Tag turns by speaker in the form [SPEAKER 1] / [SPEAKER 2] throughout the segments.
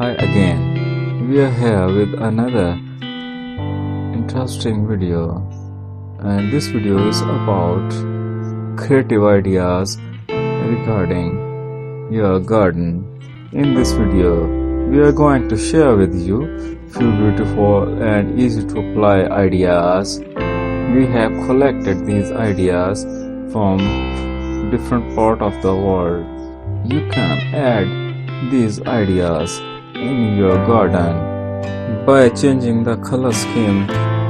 [SPEAKER 1] Hi again. We are here with another interesting video, and this video is about creative ideas regarding your garden. In this video, we are going to share with you few beautiful and easy to apply ideas. We have collected these ideas from different part of the world. You can add these ideas in your garden by changing the color scheme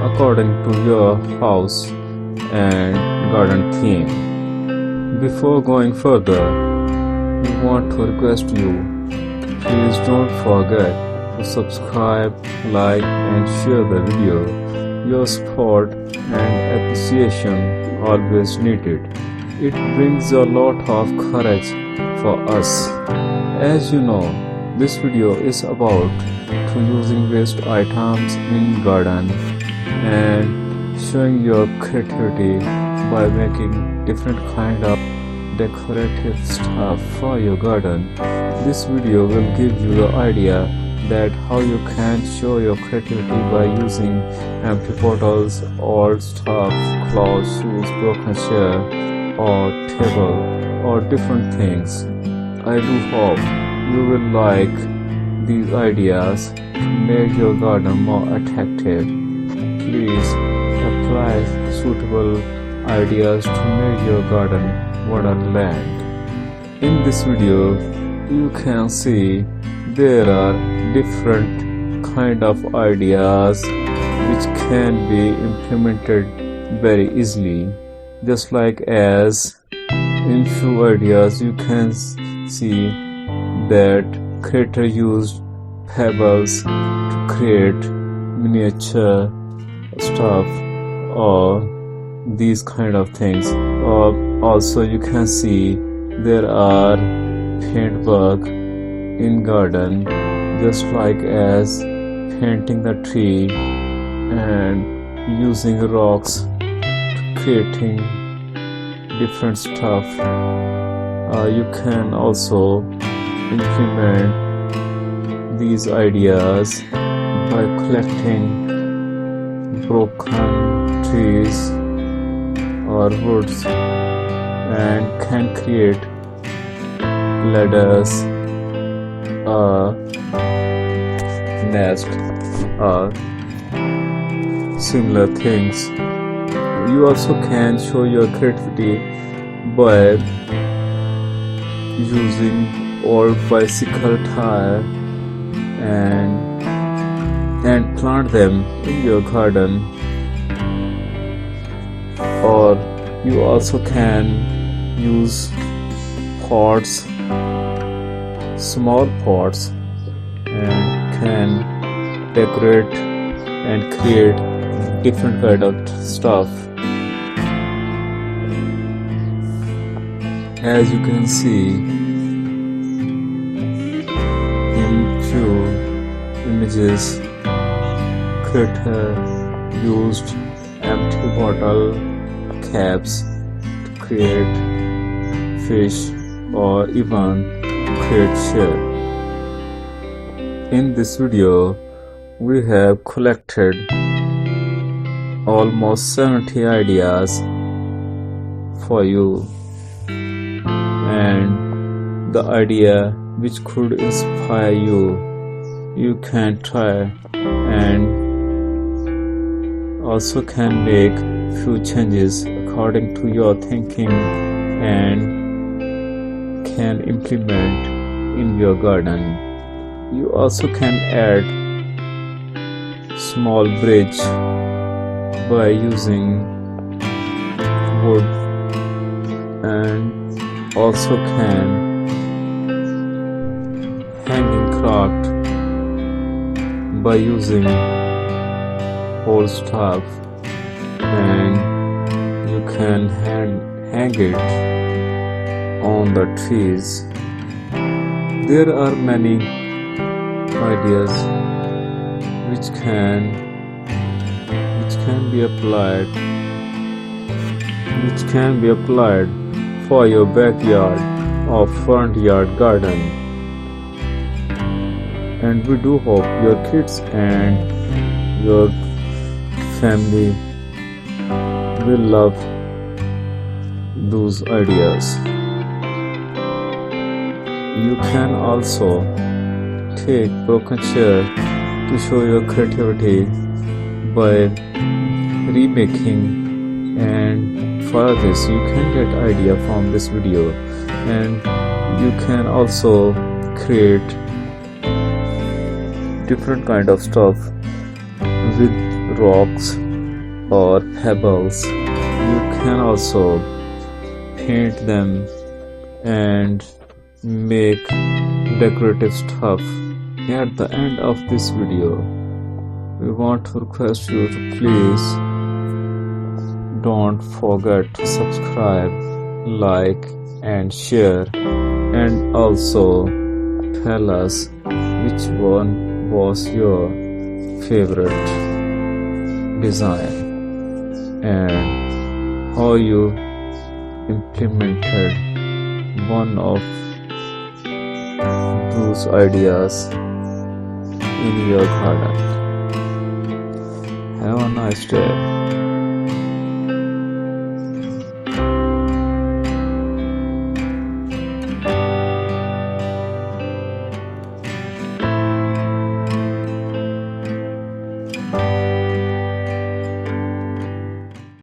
[SPEAKER 1] according to your house and garden theme. Before going further, we want to request you, please don't forget to subscribe, like and share the video. Your support and appreciation always needed. It brings a lot of courage for us. As you know, this video is about to using waste items in garden and showing your creativity by making different kind of decorative stuff for your garden. This video will give you the idea that how you can show your creativity by using empty bottles, old stuff, clothes, shoes, broken chair or table or different things. I do hope you will like these ideas to make your garden more attractive. Please apply suitable ideas to make your garden wonderland. In this video, you can see there are different kind of ideas which can be implemented very easily. Just like as in few ideas you can see that creator used pebbles to create miniature stuff or these kind of things. Also you can see there are paint work in garden, just like as painting the tree and using rocks to creating different stuff. You can also implement these ideas by collecting broken trees or woods and can create ladders, a nest or similar things. You also can show your creativity by using old bicycle tire and plant them in your garden. Or you also can use pots, small pots, and can decorate and create different kind of stuff. As you can see in few images, creator used empty bottle caps to create fish or even create shell. In this video, we have collected almost 70 ideas for you, and the idea which could inspire you, you can try and also can make few changes according to your thinking and can implement in your garden. You also can add small bridge by using wood, and also can hanging craft by using old stuff, and you can hang it on the trees. There are many ideas which can be applied for your backyard or front yard garden. And we do hope your kids and your family will love those ideas. You can also take broken chair to show your creativity by remaking, and for this you can get idea from this video, and you can also create different kind of stuff with rocks or pebbles. You can also paint them and make decorative stuff. At the end of this video, we want to request you to please don't forget to subscribe, like and share, and also tell us which one was your favorite design and how you implemented one of those ideas in your garden. Have a nice day.